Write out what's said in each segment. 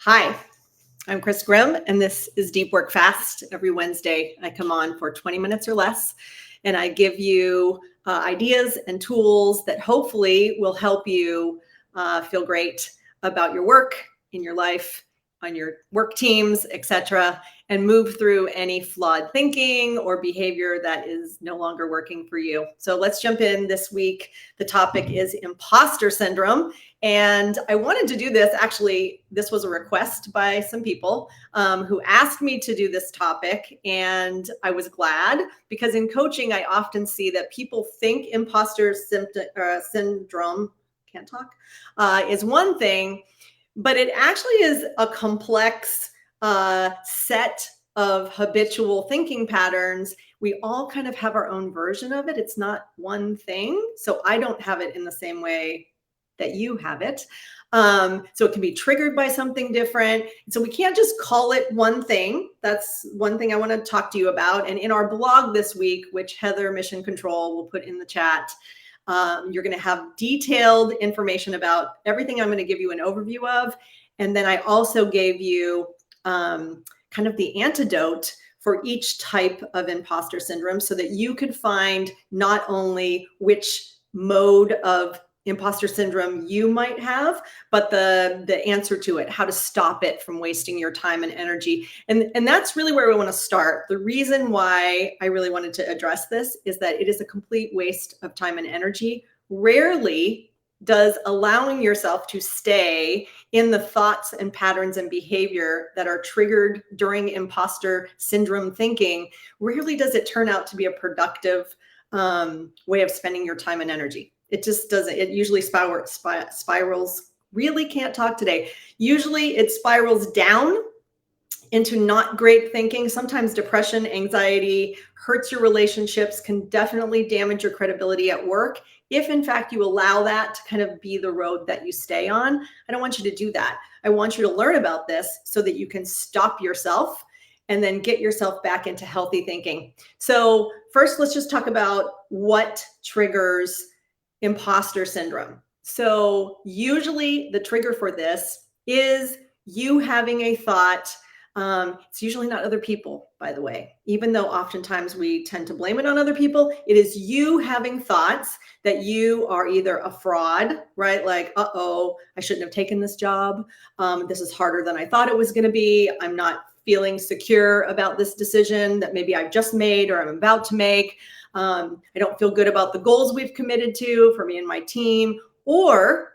Hi, I'm Chris Grimm, and this is Deep Work Fast. Every Wednesday, I come on for 20 minutes or less, and I give you ideas and tools that hopefully will help you feel great about your work, in your life, on your work teams, etc., and move through any flawed thinking or behavior that is no longer working for you. So let's jump in this week. The topic is imposter syndrome. And I wanted to do this. Actually, this was a request by some people who asked me to do this topic. And I was glad because in coaching, I often see that people think imposter syndrome, can't talk, is one thing, but it actually is a complex set of habitual thinking patterns. We all kind of have our own version of it. It's not one thing. So I don't have it in the same way that you have it. So it can be triggered by something different. So we can't just call it one thing. That's one thing I want to talk to you about. And in our blog this week, which Heather Mission Control will put in the chat, you're going to have detailed information about everything I'm going to give you an overview of. And then I also gave you kind of the antidote for each type of imposter syndrome so that you could find not only which mode of imposter syndrome you might have, but the answer to it, how to stop it from wasting your time and energy. And that's really where we want to start. The reason why I really wanted to address this is that it is a complete waste of time and energy. Rarely does allowing yourself to stay in the thoughts and patterns and behavior that are triggered during imposter syndrome thinking, rarely does it turn out to be a productive way of spending your time and energy. It just doesn't. It usually spirals. Really can't talk today. Usually it spirals down into not great thinking. Sometimes depression, anxiety, hurts your relationships, can definitely damage your credibility at work. If in fact you allow that to kind of be the road that you stay on, I don't want you to do that. I want you to learn about this so that you can stop yourself and then get yourself back into healthy thinking. So first, let's just talk about what triggers imposter syndrome. So usually the trigger for this is you having a thought. It's usually not other people, by the way, even though oftentimes we tend to blame it on other people. It is you having thoughts that you are either a fraud, right? Like, uh-oh, I shouldn't have taken this job. This is harder than I thought it was going to be. I'm not feeling secure about this decision that maybe I've just made or I'm about to make. I don't feel good about the goals we've committed to for me and my team, or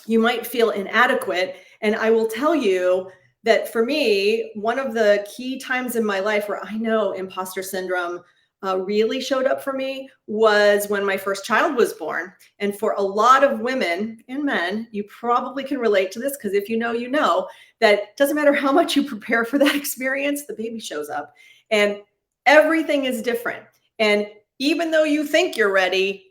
you might feel inadequate. And I will tell you that for me, one of the key times in my life where I know imposter syndrome really showed up for me was when my first child was born. And for a lot of women and men, you probably can relate to this because if you know that it doesn't matter how much you prepare for that experience, the baby shows up and everything is different. And even though you think you're ready,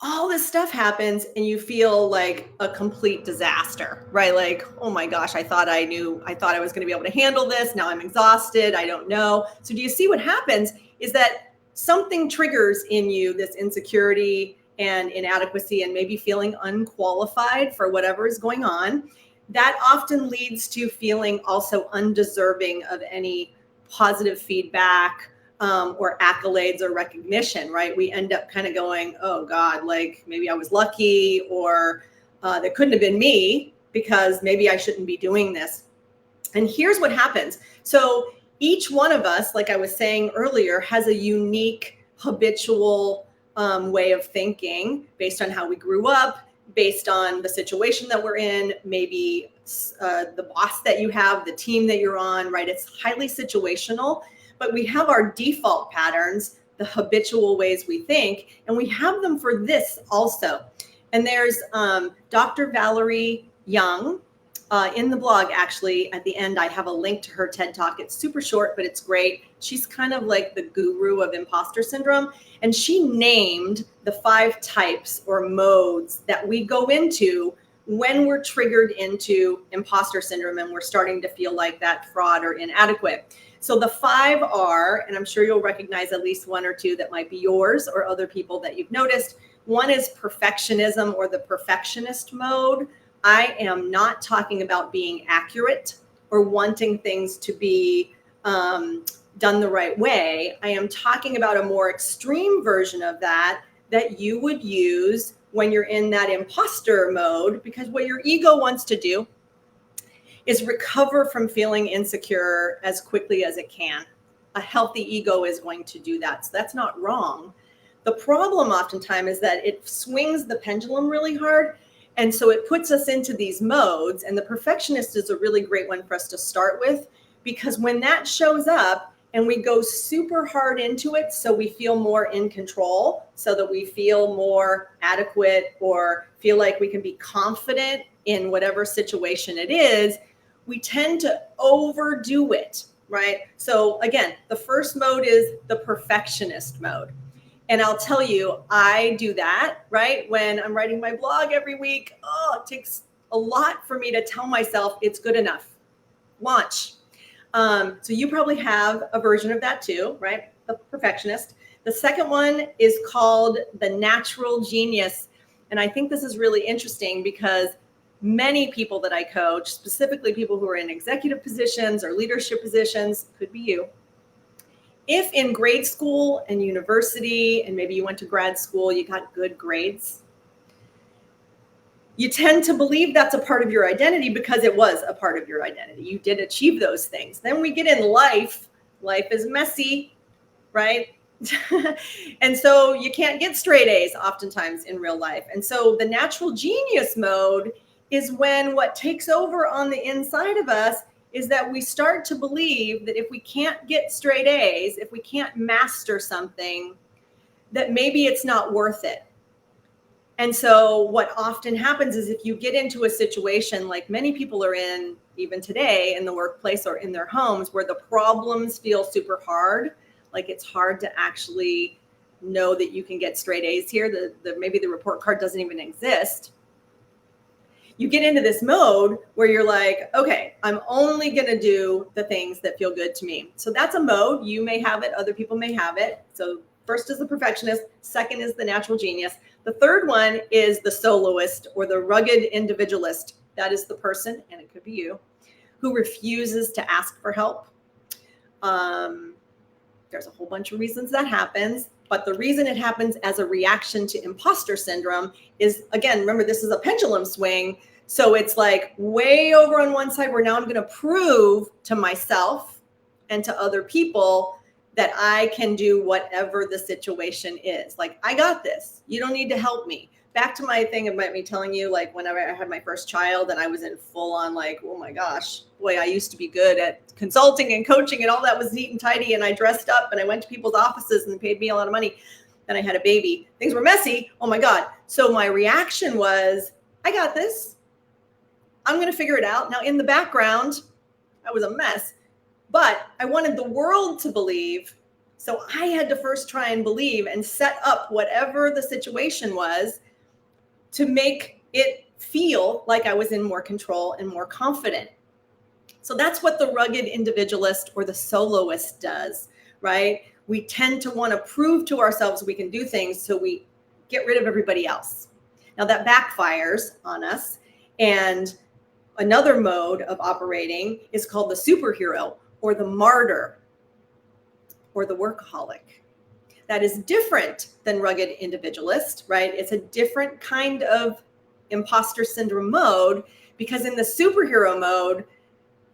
all this stuff happens and you feel like a complete disaster, right? Like, oh my gosh, I thought I was going to be able to handle this. Now I'm exhausted. I don't know. So do you see what happens is that something triggers in you this insecurity and inadequacy and maybe feeling unqualified for whatever is going on. That often leads to feeling also undeserving of any positive feedback or accolades or recognition, right? We end up kind of going, oh God, like maybe I was lucky or that couldn't have been me because maybe I shouldn't be doing this. And here's what happens. So each one of us, like I was saying earlier, has a unique habitual way of thinking based on how we grew up, based on the situation that we're in, maybe the boss that you have, the team that you're on, right? It's highly situational. But we have our default patterns, the habitual ways we think, and we have them for this also. And there's Dr. Valerie Young in the blog, actually, at the end, I have a link to her TED Talk. It's super short, but it's great. She's kind of like the guru of imposter syndrome. And she named the 5 types or modes that we go into when we're triggered into imposter syndrome and we're starting to feel like that fraud or inadequate. So the 5 are, and I'm sure you'll recognize at least 1 or 2 that might be yours or other people that you've noticed. One is perfectionism or the perfectionist mode. I am not talking about being accurate or wanting things to be done the right way. I am talking about a more extreme version of that you would use when you're in that imposter mode, because what your ego wants to do is recover from feeling insecure as quickly as it can. A healthy ego is going to do that. So that's not wrong. The problem oftentimes is that it swings the pendulum really hard. And so it puts us into these modes. And the perfectionist is a really great one for us to start with, because when that shows up and we go super hard into it, so we feel more in control, so that we feel more adequate or feel like we can be confident in whatever situation it is, we tend to overdo it, right? So again, the first mode is the perfectionist mode. And I'll tell you, I do that, right? When I'm writing my blog every week, it takes a lot for me to tell myself it's good enough. Launch. So you probably have a version of that too, right? The perfectionist. The second one is called the natural genius. And I think this is really interesting because many people that I coach, specifically people who are in executive positions or leadership positions, could be you. If in grade school and university, and maybe you went to grad school, you got good grades, you tend to believe that's a part of your identity because it was a part of your identity. You did achieve those things. Then we get in life. Life is messy, right? And so you can't get straight A's oftentimes in real life. And so the natural genius mode is when what takes over on the inside of us is that we start to believe that if we can't get straight A's, if we can't master something, that maybe it's not worth it. And so what often happens is if you get into a situation like many people are in, even today in the workplace or in their homes, where the problems feel super hard, like it's hard to actually know that you can get straight A's here, maybe the report card doesn't even exist. You get into this mode where you're like, okay, I'm only going to do the things that feel good to me. So that's a mode. You may have it. Other people may have it. So first is the perfectionist. Second is the natural genius. The third one is the soloist or the rugged individualist. That is the person, and it could be you, who refuses to ask for help. There's a whole bunch of reasons that happens, but the reason it happens as a reaction to imposter syndrome is, again, remember, this is a pendulum swing. So it's like way over on one side where now I'm going to prove to myself and to other people that I can do whatever the situation is. Like, I got this. You don't need to help me. Back to my thing about me telling you, like, whenever I had my first child and I was in full on, like, oh my gosh, boy, I used to be good at consulting and coaching and all that was neat and tidy. And I dressed up and I went to people's offices and they paid me a lot of money. Then I had a baby. Things were messy. Oh my God. So my reaction was, I got this. I'm going to figure it out. Now, in the background, I was a mess, but I wanted the world to believe. So I had to first try and believe and set up whatever the situation was to make it feel like I was in more control and more confident. So that's what the rugged individualist or the soloist does, right? We tend to want to prove to ourselves we can do things, so we get rid of everybody else. Now that backfires on us. And another mode of operating is called the superhero or the martyr or the workaholic. That is different than rugged individualist, right? It's a different kind of imposter syndrome mode, because in the superhero mode,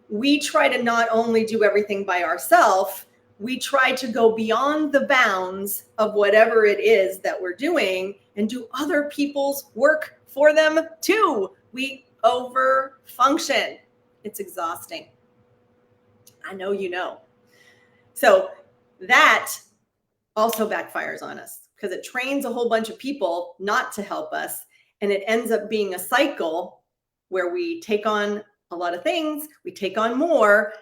we try to not only do everything by ourselves, we try to go beyond the bounds of whatever it is that we're doing and do other people's work for them too. We over function. It's exhausting. I know you know. So that also backfires on us because it trains a whole bunch of people not to help us. And it ends up being a cycle where we take on a lot of things, we take on more.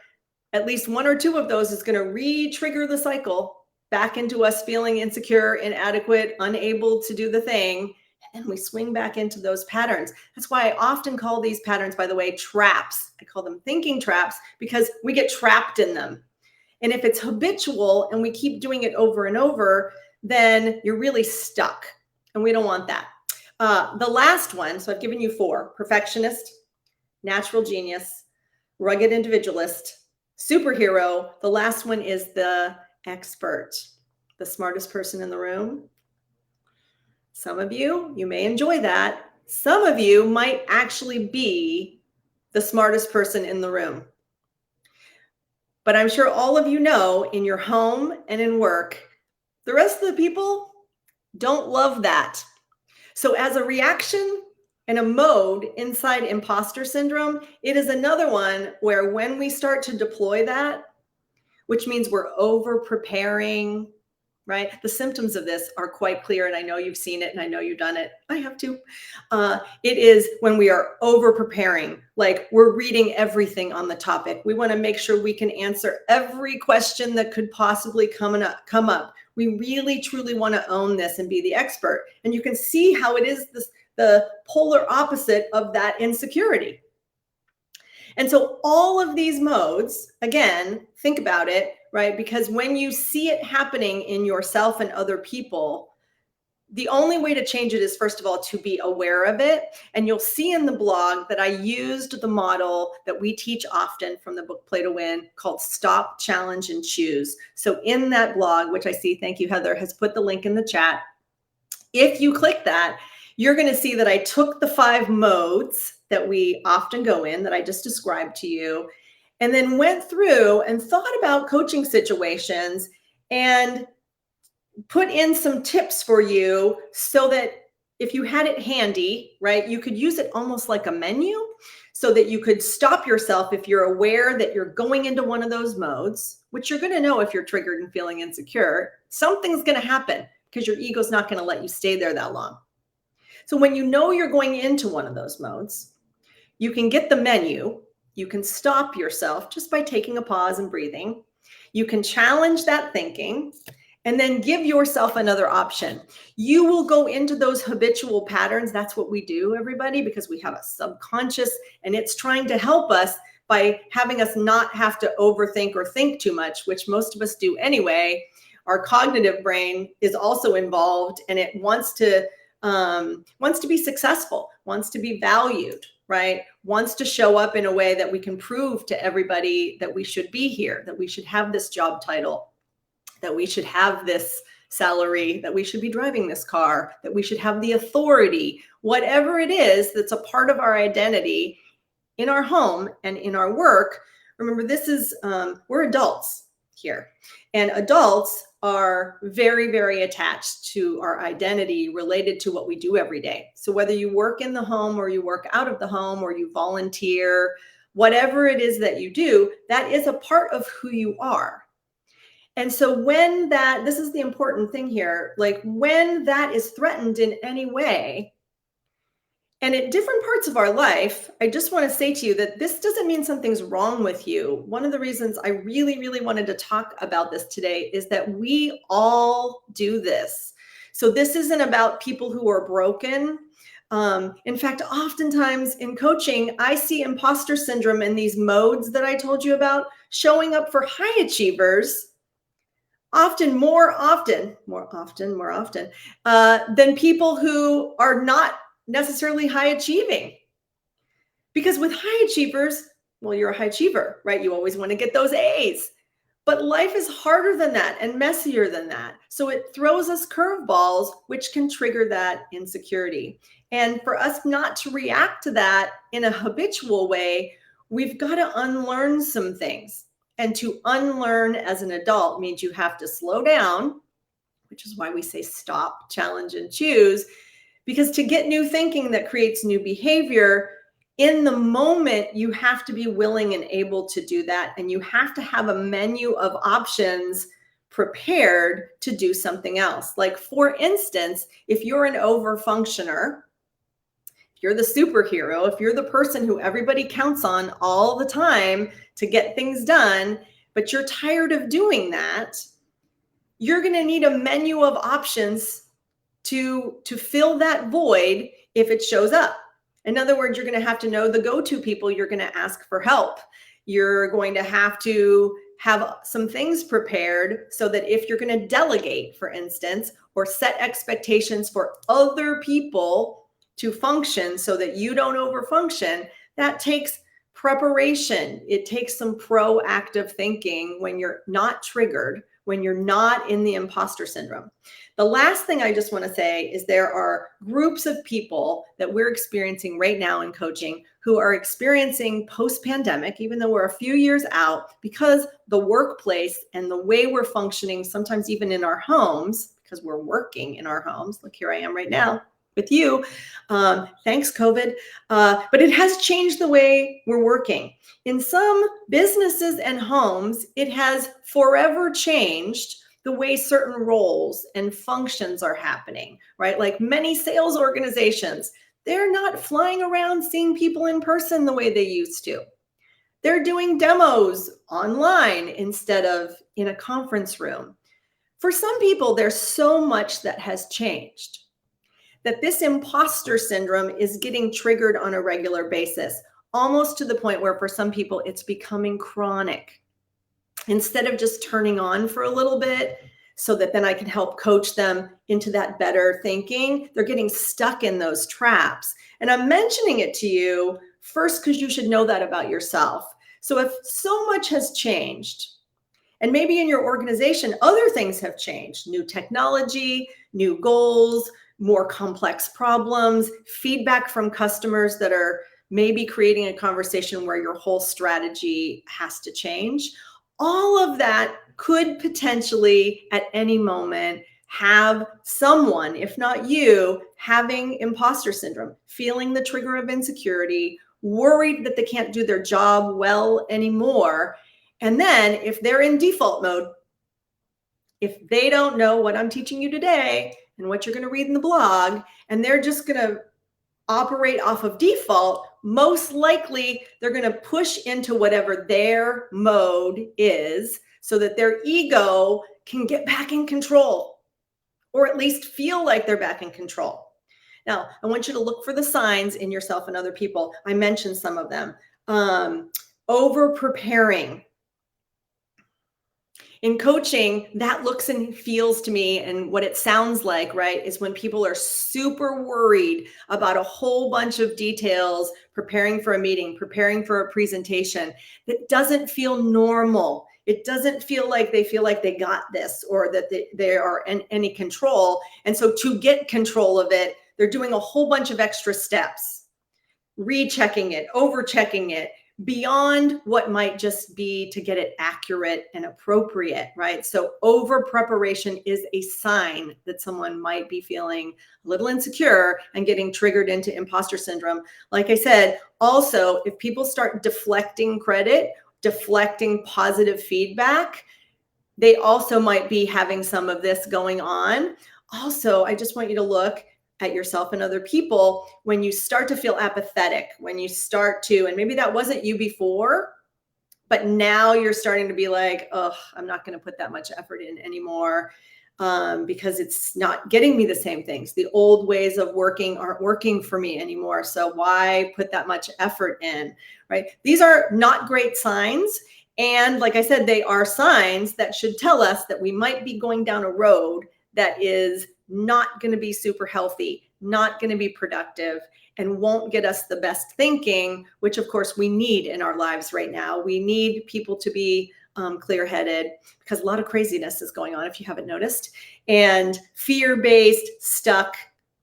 At least one or two of those is going to re-trigger the cycle back into us feeling insecure, inadequate, unable to do the thing. And we swing back into those patterns. That's why I often call these patterns, by the way, traps. I call them thinking traps because we get trapped in them. And if it's habitual and we keep doing it over and over, then you're really stuck. And we don't want that. The last one, so I've given you 4: perfectionist, natural genius, rugged individualist, superhero. The last one is the expert, the smartest person in the room. Some of you may enjoy that. Some of you might actually be the smartest person in the room. But I'm sure all of you know, in your home and in work, the rest of the people don't love that. So as a reaction and a mode inside imposter syndrome, it is another one where when we start to deploy that, which means we're over preparing, right? The symptoms of this are quite clear, and I know you've seen it, and I know you've done it. I have too. It is when we are over preparing, like we're reading everything on the topic. We want to make sure we can answer every question that could possibly come up. We really, truly want to own this and be the expert. And you can see how it is the polar opposite of that insecurity. And so all of these modes, again, think about it, right? Because when you see it happening in yourself and other people, the only way to change it is, first of all, to be aware of it. And you'll see in the blog that I used the model that we teach often from the book Play to Win called Stop, Challenge, and Choose. So in that blog, which I see, thank you, Heather, has put the link in the chat. If you click that, you're going to see that I took the 5 modes that we often go in that I just described to you, and then went through and thought about coaching situations and put in some tips for you so that if you had it handy, right, you could use it almost like a menu so that you could stop yourself if you're aware that you're going into one of those modes, which you're going to know if you're triggered and feeling insecure. Something's going to happen because your ego's not going to let you stay there that long. So when you know you're going into one of those modes, you can get the menu. You can stop yourself just by taking a pause and breathing. You can challenge that thinking and then give yourself another option. You will go into those habitual patterns. That's what we do, everybody, because we have a subconscious, and it's trying to help us by having us not have to overthink or think too much, which most of us do anyway. Our cognitive brain is also involved, and it wants to be successful, wants to be valued, right? Wants to show up in a way that we can prove to everybody that we should be here, that we should have this job title, that we should have this salary, that we should be driving this car, that we should have the authority, whatever it is that's a part of our identity in our home and in our work. Remember, this is, we're adults here, and adults are very, very attached to our identity related to what we do every day. So whether you work in the home or you work out of the home or you volunteer, whatever it is that you do, that is a part of who you are. And so when this is the important thing here, like when that is threatened in any way, and at different parts of our life, I just want to say to you that this doesn't mean something's wrong with you. One of the reasons I really, really wanted to talk about this today is that we all do this. So this isn't about people who are broken. In fact, oftentimes in coaching, I see imposter syndrome in these modes that I told you about showing up for high achievers more often than people who are not necessarily high achieving. Because with high achievers, well, you're a high achiever, right? You always want to get those A's. But life is harder than that and messier than that. So it throws us curveballs, which can trigger that insecurity. And for us not to react to that in a habitual way, we've got to unlearn some things. And to unlearn as an adult means you have to slow down, which is why we say stop, challenge, and choose. Because to get new thinking that creates new behavior, in the moment, you have to be willing and able to do that. And you have to have a menu of options prepared to do something else. Like, for instance, if you're an overfunctioner, if you're the superhero, if you're the person who everybody counts on all the time to get things done, but you're tired of doing that, you're going to need a menu of options to fill that void if it shows up. In other words, you're going to have to know the go-to people you're going to ask for help. You're going to have some things prepared so that if you're going to delegate, for instance, or set expectations for other people to function so that you don't overfunction, that takes Preparation. It takes some proactive thinking when you're not triggered, when you're not in the imposter syndrome. The last thing I just want to say is there are groups of people that we're experiencing right now in coaching who are experiencing post-pandemic, even though we're a few years out, because the workplace and the way we're functioning, sometimes even in our homes, because we're working in our homes. Look, here I am right now with you. Thanks, COVID. But it has changed the way we're working. In some businesses and homes, it has forever changed the way certain roles and functions are happening, right? Like many sales organizations, they're not flying around seeing people in person the way they used to. They're doing demos online instead of in a conference room. For some people, there's so much that has changed that this imposter syndrome is getting triggered on a regular basis, almost to the point where for some people it's becoming chronic. Instead of just turning on for a little bit so that then I can help coach them into that better thinking, they're getting stuck in those traps. And I'm mentioning it to you first because you should know that about yourself. So if so much has changed, and maybe in your organization, other things have changed, new technology, new goals, more complex problems, feedback from customers that are maybe creating a conversation where your whole strategy has to change. All of that could potentially at any moment have someone, if not you, having imposter syndrome, feeling the trigger of insecurity, worried that they can't do their job well anymore. And then if they're in default mode, if they don't know what I'm teaching you today and what you're going to read in the blog, and they're just going to operate off of default, most likely they're going to push into whatever their mode is so that their ego can get back in control, or at least feel like they're back in control. Now, I want you to look for the signs in yourself and other people. I mentioned some of them. Over preparing. In coaching, that looks and feels to me, and what it sounds like, right, is when people are super worried about a whole bunch of details, preparing for a meeting, preparing for a presentation, that doesn't feel normal. It doesn't feel like they got this or that they are in any control. And so to get control of it, they're doing a whole bunch of extra steps, rechecking it, overchecking it, beyond what might just be to get it accurate and appropriate, right? So over preparation is a sign that someone might be feeling a little insecure and getting triggered into imposter syndrome. Like I said, also, if people start deflecting credit, deflecting positive feedback, they also might be having some of this going on. Also, I just want you to look at yourself and other people when you start to feel apathetic, when you start to, and maybe that wasn't you before, but now you're starting to be like, oh, I'm not going to put that much effort in anymore because it's not getting me the same things. The old ways of working aren't working for me anymore. So why put that much effort in, right? These are not great signs. And like I said, they are signs that should tell us that we might be going down a road that is not going to be super healthy, not going to be productive, and won't get us the best thinking, which of course we need in our lives right now. We need people to be clear-headed because a lot of craziness is going on, if you haven't noticed, and fear-based, stuck,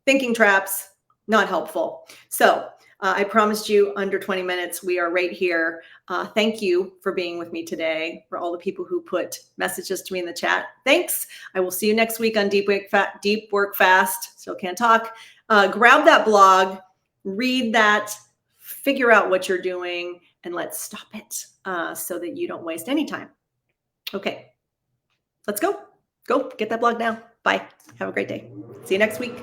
thinking traps, not helpful. So I promised you under 20 minutes, we are right here. Thank you for being with me today, for all the people who put messages to me in the chat. Thanks. I will see you next week on Deep Work Fast. Still can't talk. Grab that blog, read that, figure out what you're doing, and let's stop it so that you don't waste any time. Okay, let's go. Go get that blog now. Bye. Have a great day. See you next week.